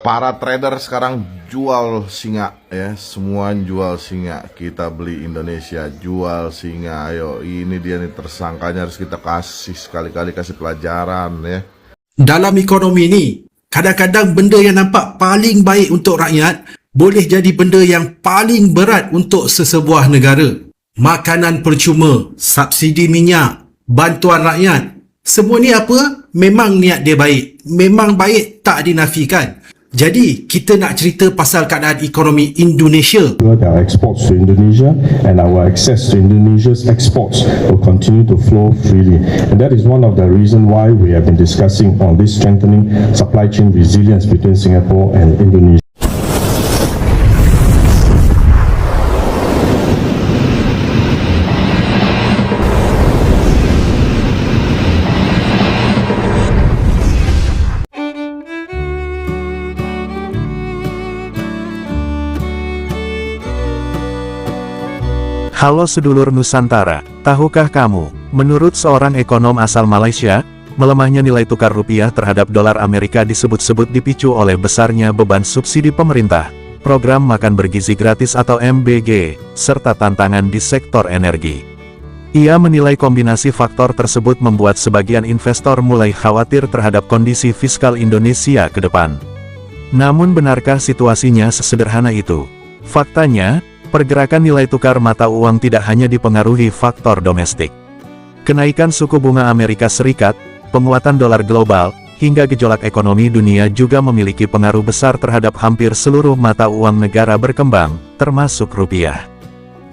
Para trader sekarang jual singa ya, semua jual singa. Kita beli Indonesia, jual singa. Ayo, ini dia nih tersangkanya, harus kita kasih sekali-kali kasih pelajaran ya. Dalam ekonomi ini, kadang-kadang benda yang nampak paling baik untuk rakyat boleh jadi benda yang paling berat untuk sesebuah negara. Makanan percuma, subsidi minyak, bantuan rakyat, semua ni apa? Memang niat dia baik. Memang baik, tak dinafikan. Jadi, kita nak cerita pasal keadaan ekonomi Indonesia. Our exports to Indonesia and our access to Indonesia's exports will continue to flow freely. And that is one of the reasons why we have been discussing on this strengthening supply chain resilience between Singapore and Indonesia. Halo sedulur Nusantara, tahukah kamu, menurut seorang ekonom asal Malaysia, melemahnya nilai tukar rupiah terhadap dolar Amerika disebut-sebut dipicu oleh besarnya beban subsidi pemerintah, program makan bergizi gratis atau MBG, serta tantangan di sektor energi. Ia menilai kombinasi faktor tersebut membuat sebagian investor mulai khawatir terhadap kondisi fiskal Indonesia ke depan. Namun benarkah situasinya sesederhana itu? Faktanya, pergerakan nilai tukar mata uang tidak hanya dipengaruhi faktor domestik. Kenaikan suku bunga Amerika Serikat, penguatan dolar global, hingga gejolak ekonomi dunia juga memiliki pengaruh besar terhadap hampir seluruh mata uang negara berkembang, termasuk rupiah.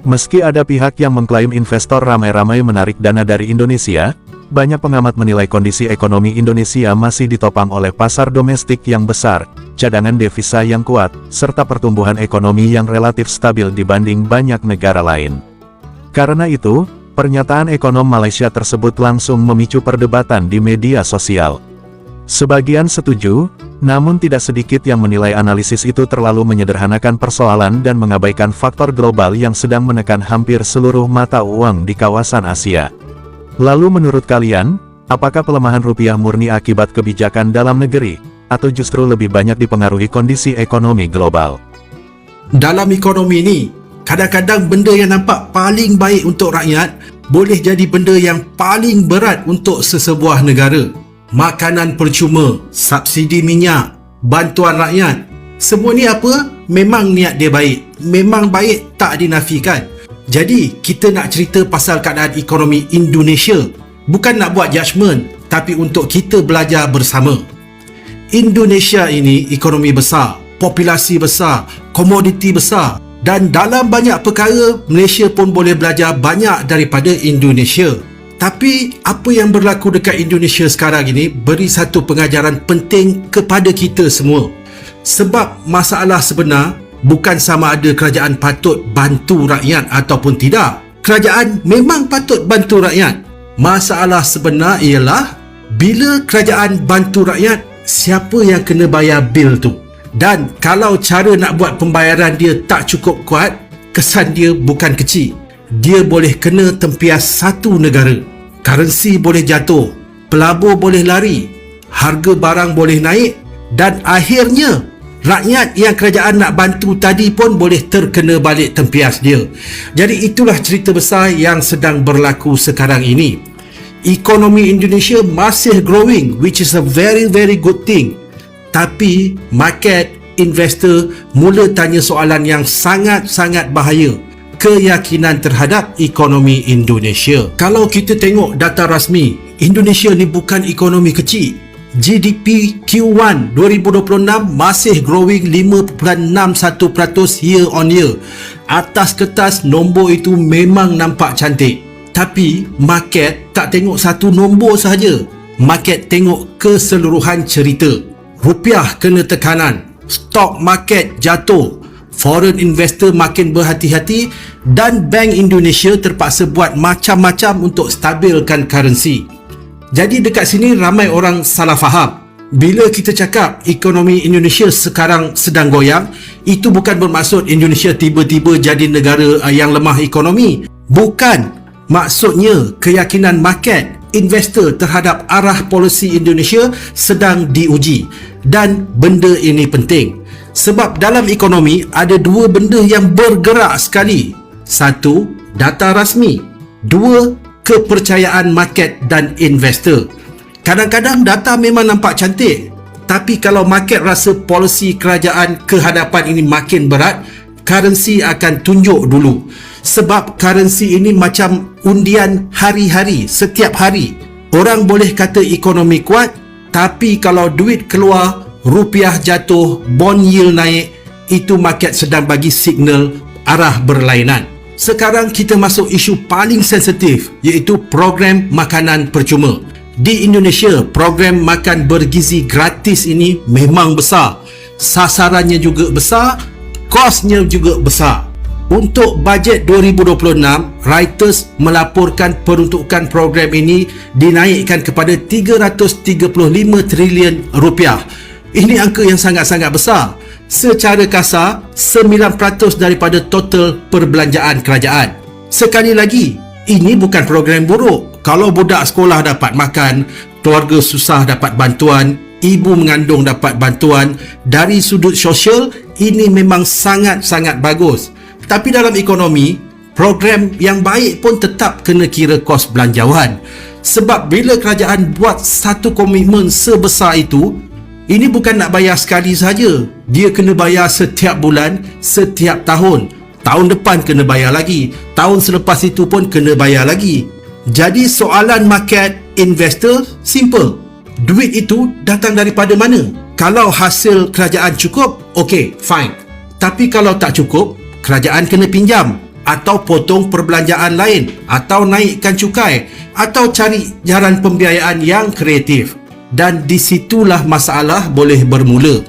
Meski ada pihak yang mengklaim investor ramai-ramai menarik dana dari Indonesia, banyak pengamat menilai kondisi ekonomi Indonesia masih ditopang oleh pasar domestik yang besar, cadangan devisa yang kuat, serta pertumbuhan ekonomi yang relatif stabil dibanding banyak negara lain. Karena itu, pernyataan ekonom Malaysia tersebut langsung memicu perdebatan di media sosial. Sebagian setuju, namun tidak sedikit yang menilai analisis itu terlalu menyederhanakan persoalan dan mengabaikan faktor global yang sedang menekan hampir seluruh mata uang di kawasan Asia. Lalu menurut kalian, apakah pelemahan rupiah murni akibat kebijakan dalam negeri, atau justru lebih banyak dipengaruhi kondisi ekonomi global? Dalam ekonomi ini, kadang-kadang benda yang nampak paling baik untuk rakyat boleh jadi benda yang paling berat untuk sesebuah negara. Makanan percuma, subsidi minyak, bantuan rakyat, semua ni apa? Memang niat dia baik. Memang baik, tak dinafikan. Jadi, kita nak cerita pasal keadaan ekonomi Indonesia. Bukan nak buat judgement, tapi untuk kita belajar bersama. Indonesia ini ekonomi besar, populasi besar, komoditi besar, dan dalam banyak perkara, Malaysia pun boleh belajar banyak daripada Indonesia. Tapi, apa yang berlaku dekat Indonesia sekarang ini beri satu pengajaran penting kepada kita semua. Sebab masalah sebenar bukan sama ada kerajaan patut bantu rakyat ataupun tidak. Kerajaan memang patut bantu rakyat. Masalah sebenar ialah bila kerajaan bantu rakyat, siapa yang kena bayar bil tu? Dan kalau cara nak buat pembayaran dia tak cukup kuat, kesan dia bukan kecil. Dia boleh kena tempias satu negara. Currency boleh jatuh, pelabur boleh lari, harga barang boleh naik, dan akhirnya rakyat yang kerajaan nak bantu tadi pun boleh terkena balik tempias dia. Jadi itulah cerita besar yang sedang berlaku sekarang ini. Ekonomi Indonesia masih growing, which is a very good thing. Tapi market, investor mula tanya soalan yang sangat bahaya. Keyakinan terhadap ekonomi Indonesia. Kalau kita tengok data rasmi, Indonesia ni bukan ekonomi kecil. GDP Q1 2026 masih growing 5.61% year on year. Atas kertas nombor itu memang nampak cantik. Tapi market tak tengok satu nombor sahaja. Market tengok keseluruhan cerita. Rupiah kena tekanan, stock market jatuh, foreign investor makin berhati-hati, dan Bank Indonesia terpaksa buat macam-macam untuk stabilkan currency. Jadi dekat sini ramai orang salah faham. Bila kita cakap ekonomi Indonesia sekarang sedang goyang, itu bukan bermaksud Indonesia tiba-tiba jadi negara yang lemah ekonomi. Bukan. Maksudnya keyakinan market investor terhadap arah polisi Indonesia sedang diuji, dan benda ini penting sebab dalam ekonomi ada dua benda yang bergerak sekali. Satu, data rasmi. Dua, kepercayaan market dan investor. Kadang-kadang data memang nampak cantik, tapi kalau market rasa polisi kerajaan ke hadapan ini makin berat, currency akan tunjuk dulu. Sebab currency ini macam undian hari-hari, setiap hari. Orang boleh kata ekonomi kuat, tapi kalau duit keluar, rupiah jatuh, bond yield naik, itu market sedang bagi signal arah berlainan. Sekarang kita masuk isu paling sensitif, iaitu program makanan percuma. Di Indonesia, program makan bergizi gratis ini memang besar. Sasarannya juga besar, kosnya juga besar. Untuk bajet 2026, Reuters melaporkan peruntukan program ini dinaikkan kepada 335 trilion rupiah. Ini angka yang sangat-sangat besar. Secara kasar, 9% daripada total perbelanjaan kerajaan. Sekali lagi, ini bukan program buruk. Kalau budak sekolah dapat makan, keluarga susah dapat bantuan, ibu mengandung dapat bantuan, dari sudut sosial, ini memang sangat-sangat bagus. Tapi dalam ekonomi, program yang baik pun tetap kena kira kos belanjawan. Sebab bila kerajaan buat satu komitmen sebesar itu, ini bukan nak bayar sekali saja. Dia kena bayar setiap bulan, setiap tahun. Tahun depan kena bayar lagi. Tahun selepas itu pun kena bayar lagi. Jadi soalan market investor simple. Duit itu datang daripada mana? Kalau hasil kerajaan cukup, okey, fine. Tapi kalau tak cukup, kerajaan kena pinjam atau potong perbelanjaan lain atau naikkan cukai atau cari jalan pembiayaan yang kreatif. Dan disitulah masalah boleh bermula.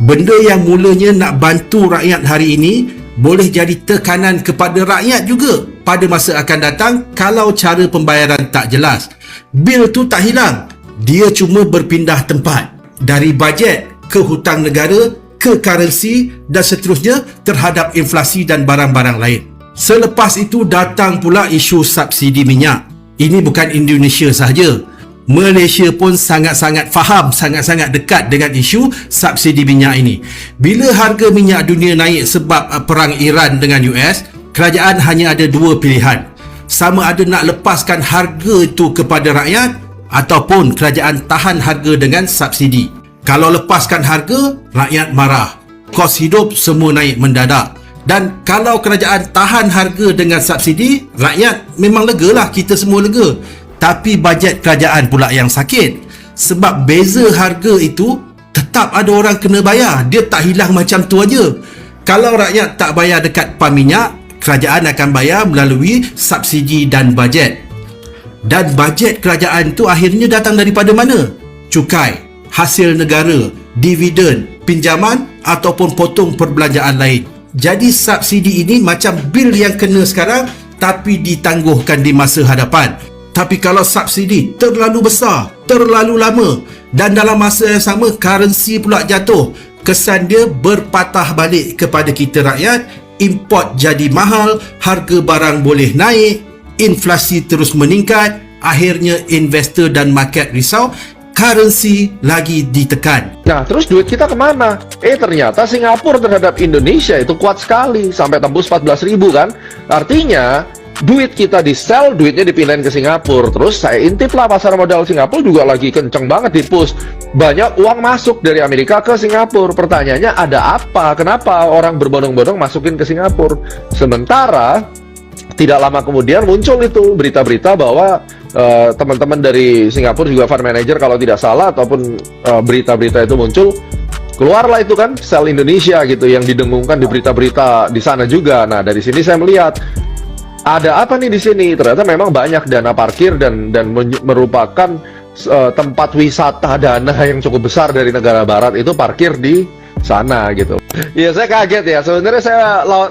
Benda yang mulanya nak bantu rakyat hari ini boleh jadi tekanan kepada rakyat juga pada masa akan datang kalau cara pembayaran tak jelas. Bil tu tak hilang, dia cuma berpindah tempat dari bajet ke hutang negara, ke currency dan seterusnya terhadap inflasi dan barang-barang lain. Selepas itu datang pula isu subsidi minyak. Ini bukan Indonesia sahaja. Malaysia pun sangat-sangat faham, sangat-sangat dekat dengan isu subsidi minyak ini. Bila harga minyak dunia naik sebab perang Iran dengan US, kerajaan hanya ada dua pilihan. Sama ada nak lepaskan harga itu kepada rakyat ataupun kerajaan tahan harga dengan subsidi. Kalau lepaskan harga, rakyat marah. Kos hidup semua naik mendadak. Dan kalau kerajaan tahan harga dengan subsidi, rakyat memang lega lah, kita semua lega. Tapi bajet kerajaan pula yang sakit. Sebab beza harga itu tetap ada orang kena bayar. Dia tak hilang macam tu aja. Kalau rakyat tak bayar dekat pam minyak, kerajaan akan bayar melalui subsidi dan bajet. Dan bajet kerajaan tu akhirnya datang daripada mana? Cukai, hasil negara, dividen, pinjaman ataupun potong perbelanjaan lain. Jadi subsidi ini macam bil yang kena sekarang tapi ditangguhkan di masa hadapan. Tapi kalau subsidi terlalu besar, terlalu lama dan dalam masa yang sama currency pula jatuh, kesan dia berpatah balik kepada kita rakyat, import jadi mahal, harga barang boleh naik, inflasi terus meningkat, akhirnya investor dan market risau, currency lagi ditekan. Nah, terus duit kita kemana? Ternyata Singapura terhadap Indonesia itu kuat sekali, sampai tembus 14.000 kan? Artinya, duit kita di sell, duitnya dipindahin ke Singapura. Terus saya intip lah pasar modal Singapura juga lagi kenceng banget di push. Banyak uang masuk dari Amerika ke Singapura. Pertanyaannya ada apa? Kenapa orang berbondong-bondong masukin ke Singapura? Sementara tidak lama kemudian muncul itu berita-berita bahwa teman-teman dari Singapura juga fund manager kalau tidak salah, ataupun berita-berita itu muncul, keluarlah itu kan sell Indonesia gitu yang didengungkan di berita-berita di sana juga. Nah, dari sini saya melihat ada apa nih di sini? Ternyata memang banyak dana parkir dan merupakan tempat wisata dana yang cukup besar dari negara barat itu parkir di sana gitu. Ya, saya kaget ya. Sebenarnya saya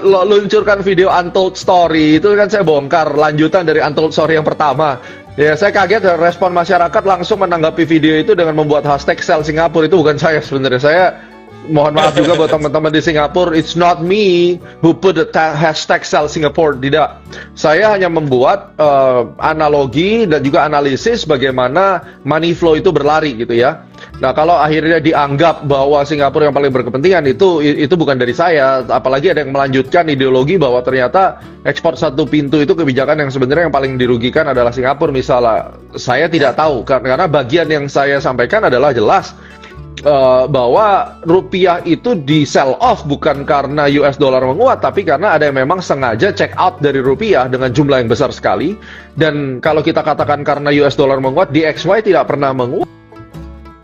luncurkan video Untold Story itu kan, saya bongkar lanjutan dari Untold Story yang pertama. Ya, saya kaget respon masyarakat langsung menanggapi video itu dengan membuat hashtag sell Singapura. Itu bukan saya sebenarnya. Mohon maaf juga buat teman-teman di Singapura, it's not me who put the hashtag sell Singapore, tidak. Saya hanya membuat analogi dan juga analisis bagaimana money flow itu berlari gitu ya. Nah, kalau akhirnya dianggap bahwa Singapura yang paling berkepentingan, itu bukan dari saya. Apalagi ada yang melanjutkan ideologi bahwa ternyata ekspor satu pintu itu kebijakan yang sebenarnya yang paling dirugikan adalah Singapura misalnya. Saya tidak tahu, karena bagian yang saya sampaikan adalah jelas bahwa rupiah itu di sell off bukan karena US dollar menguat, tapi karena ada yang memang sengaja check out dari rupiah dengan jumlah yang besar sekali. Dan kalau kita katakan karena US dollar menguat, DXY tidak pernah menguat.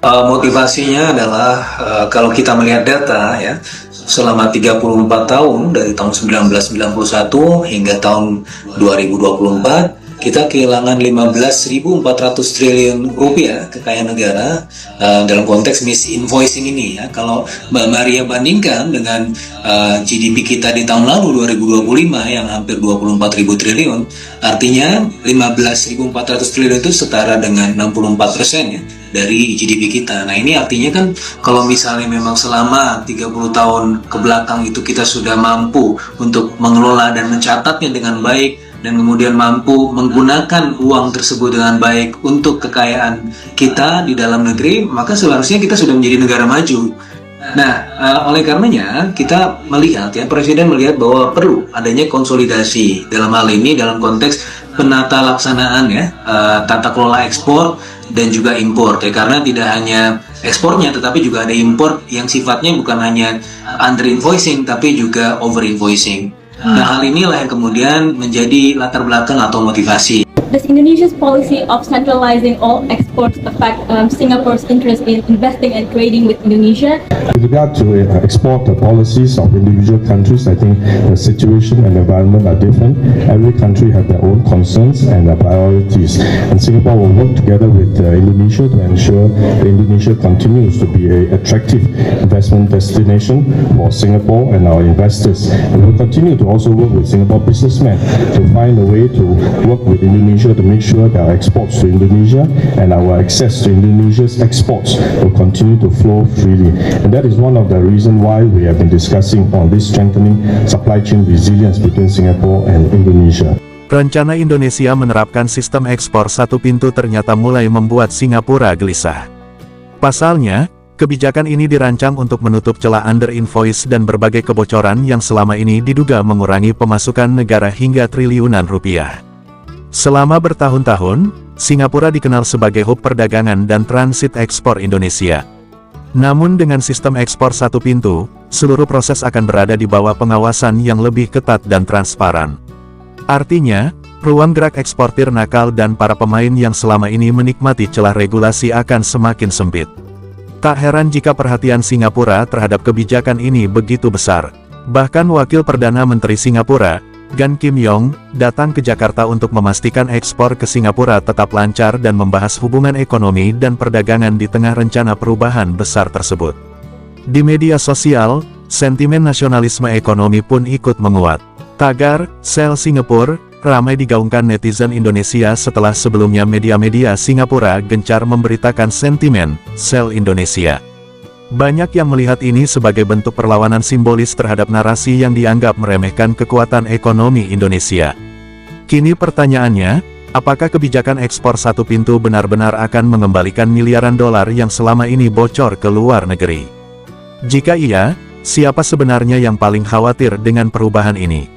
Motivasinya adalah kalau kita melihat data ya, selama 34 tahun dari tahun 1991 hingga tahun 2024 kita kehilangan 15.400 triliun rupiah kekayaan negara dalam konteks misinvoicing ini ya. Kalau Mbak Maria bandingkan dengan GDP kita di tahun lalu 2025 yang hampir 24.000 triliun, artinya 15.400 triliun itu setara dengan 64% ya dari GDP kita. Nah, ini artinya kan kalau misalnya memang selama 30 tahun ke belakang itu kita sudah mampu untuk mengelola dan mencatatnya dengan baik, dan kemudian mampu menggunakan uang tersebut dengan baik untuk kekayaan kita di dalam negeri, maka seharusnya kita sudah menjadi negara maju. Nah, oleh karenanya kita melihat ya, Presiden melihat bahwa perlu adanya konsolidasi dalam hal ini dalam konteks penata laksanaan ya, tata kelola ekspor dan juga impor ya, karena tidak hanya ekspornya tetapi juga ada impor yang sifatnya bukan hanya under invoicing tapi juga over invoicing. Nah, hal inilah yang kemudian menjadi latar belakang atau motivasi. Does Indonesia's policy of centralizing all exports affect Singapore's interest in investing and trading with Indonesia? With regard to export policies of individual countries, I think the situation and environment are different. Every country have their own concerns and priorities, and Singapore will work together with Indonesia to ensure that Indonesia continues to be an attractive investment destination for Singapore and our investors. And we'll continue to also work with Singapore businessmen to find a way to work with Indonesia to make sure that our exports to Indonesia and our access to Indonesia's exports will continue to flow freely. And that is one of the reasons why we have been discussing on this strengthening supply chain resilience between Singapore and Indonesia. Rencana Indonesia menerapkan sistem ekspor satu pintu ternyata mulai membuat Singapura gelisah. Pasalnya, kebijakan ini dirancang untuk menutup celah under invoice dan berbagai kebocoran yang selama ini diduga mengurangi pemasukan negara hingga triliunan rupiah. Selama bertahun-tahun, Singapura dikenal sebagai hub perdagangan dan transit ekspor Indonesia. Namun dengan sistem ekspor satu pintu, seluruh proses akan berada di bawah pengawasan yang lebih ketat dan transparan. Artinya, ruang gerak eksportir nakal dan para pemain yang selama ini menikmati celah regulasi akan semakin sempit. Tak heran jika perhatian Singapura terhadap kebijakan ini begitu besar. Bahkan Wakil Perdana Menteri Singapura, Gan Kim Yong, datang ke Jakarta untuk memastikan ekspor ke Singapura tetap lancar dan membahas hubungan ekonomi dan perdagangan di tengah rencana perubahan besar tersebut. Di media sosial, sentimen nasionalisme ekonomi pun ikut menguat. Tagar, Sell Singapore, ramai digaungkan netizen Indonesia setelah sebelumnya media-media Singapura gencar memberitakan sentimen, Sell Indonesia. Banyak yang melihat ini sebagai bentuk perlawanan simbolis terhadap narasi yang dianggap meremehkan kekuatan ekonomi Indonesia. Kini pertanyaannya, apakah kebijakan ekspor satu pintu benar-benar akan mengembalikan miliaran dolar yang selama ini bocor ke luar negeri? Jika iya, siapa sebenarnya yang paling khawatir dengan perubahan ini?